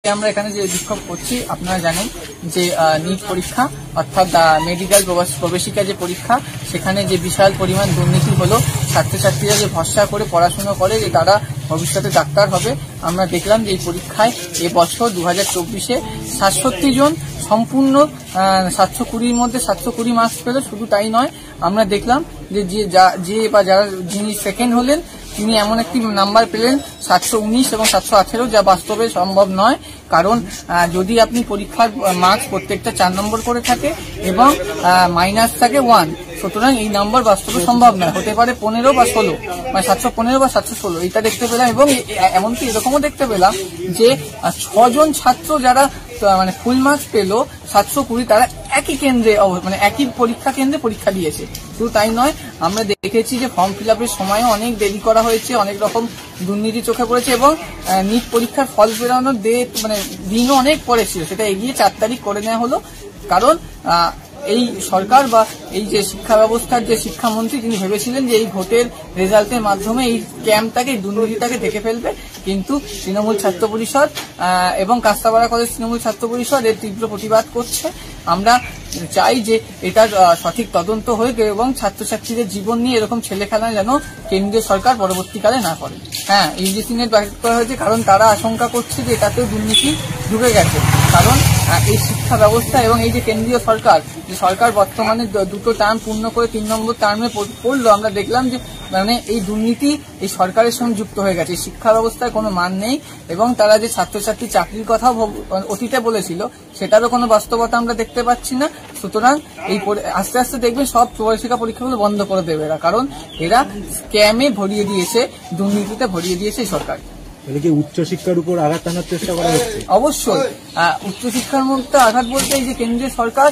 আমরা এখানে যে বিক্ষোভ করছি আপনারা জানেন যে নিট পরীক্ষা অর্থাৎ মেডিকেল প্রবেশিকা যে পরীক্ষা সেখানে যে বিশাল পরিমাণ দুর্নীতি হলো, ছাত্রছাত্রীরা যে ভরসা করে পড়াশোনা করে যে তারা ভবিষ্যতে ডাক্তার হবে। আমরা দেখলাম যে এই পরীক্ষায় এবছর 2024-এ 67 জন সম্পূর্ণ 720-র মধ্যে 720 মার্কস পেল। শুধু তাই নয়, আমরা দেখলাম যিনি সেকেন্ড হলেন তিনি এমন একটি নাম্বার পেলেন 719 এবং 718, যা বাস্তবে সম্ভব নয়। কারণ যদি আপনি পরীক্ষার মার্কস প্রত্যেকটা 4 নম্বর করে থাকে এবং মাইনাস থাকে 1, সুতরাং এই নাম্বার বাস্তবে সম্ভব নয়। হতে পারে 15 বা 16, মানে 715 বা 716, এটা দেখতে পেলাম। এবং এমনকি এরকমও দেখতে পেলাম যে 6 জন ছাত্র যারা মানে ফুল মার্কস পেল 720, তারা একই কেন্দ্রে মানে একই পরীক্ষা কেন্দ্রে পরীক্ষা দিয়েছে। শুধু তাই নয়, আমরা দেখেছি যে ফর্ম ফিল আপের সময়ও অনেক দেরি করা হয়েছে, অনেক রকম দুর্নীতি চোখে পড়েছে এবং নিট পরীক্ষার ফল বেরোনোর দিনও অনেক পরে ছিল, সেটা এগিয়ে 4 তারিখ করে নেওয়া হলো। কারণ এই সরকার বা এই যে শিক্ষা ব্যবস্থার যে শিক্ষামন্ত্রী, তিনি ভেবেছিলেন যে এই ভোটের রেজাল্টের মাধ্যমে এই স্ক্যামটাকে, এই দুর্নীতিটাকে ঢেকে ফেলবে। কিন্তু তৃণমূল ছাত্র পরিষদ এবং কাস্তাপাড়া কলেজ তৃণমূল ছাত্র পরিষদ এর তীব্র প্রতিবাদ করছে। আমরা চাই যে এটার সঠিক তদন্ত হোক এবং ছাত্রছাত্রীদের জীবন নিয়ে এরকম ছেলেখেলা যেন কেন্দ্রীয় সরকার পরবর্তীকালে না করে। হ্যাঁ, ইউজিসি নেট বাতিল করা হয়েছে কারণ তারা আশঙ্কা করছে যে এটাতেও দুর্নীতি ঢুকে গেছে। কারণ এই শিক্ষা ব্যবস্থা এবং এই যে কেন্দ্রীয় সরকার, যে সরকার বর্তমানে 2টো টার্ম পূর্ণ করে 3 নম্বর টার্মে পড়লো, আমরা দেখলাম যে মানে এই দুর্নীতি এই সরকারের সঙ্গে যুক্ত হয়ে গেছে। শিক্ষা ব্যবস্থায় কোনো মান নেই এবং তারা যে ছাত্রছাত্রী চাকরির কথা অতীতে বলেছিল সেটারও কোনো বাস্তবতা আমরা দেখতে পাচ্ছি না। সুতরাং এই আস্তে আস্তে দেখবেন সব প্রবেশিকা পরীক্ষাগুলো বন্ধ করে দেবে এরা, কারণ এরা স্ক্যামে ভরিয়ে দিয়েছে, দুর্নীতিতে ভরিয়ে দিয়েছে সরকার। উচ্চশিক্ষার উপর আঘাত টানার চেষ্টা করা হচ্ছে। অবশ্যই উচ্চশিক্ষার মধ্যে আঘাত বলতে এই যে কেন্দ্রীয় সরকার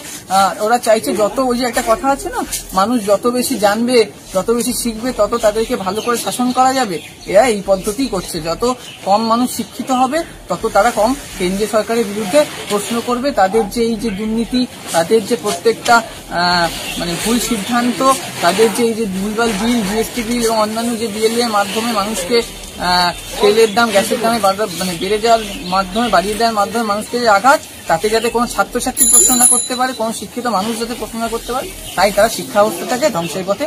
ওরা চাইছে যত, ওই যে একটা কথা আছে না, মানুষ যত বেশি জানবে, যত বেশি শিখবে, তত তাদেরকে ভালো করে শাসন করা যাবে। এরা এই পদ্ধতি করছে। যত কম মানুষ শিক্ষিত হবে তত তারা কম কেন্দ্রীয় সরকারের বিরুদ্ধে প্রশ্ন করবে। তাদের যে এই যে দুর্নীতি, তাদের যে প্রত্যেকটা মানে ভুল সিদ্ধান্ত, তাদের যে এই যে ভুলভাল বিল, জিএসটি বিল এবং অন্যান্য যে বিল এর মাধ্যমে মানুষকে তেলের দাম, গ্যাসের দামে মানে বেড়ে যাওয়ার মাধ্যমে, বাড়িয়ে দেওয়ার মাধ্যমে মানুষকে যে আঘাত, তাতে যাতে কোনো ছাত্রছাত্রী প্রশ্ন না করতে পারে, কোনো শিক্ষিত মানুষ যাতে প্রশ্ন না করতে পারে, তাই তারা শিক্ষা ব্যবস্থাটাকে ধ্বংসের পথে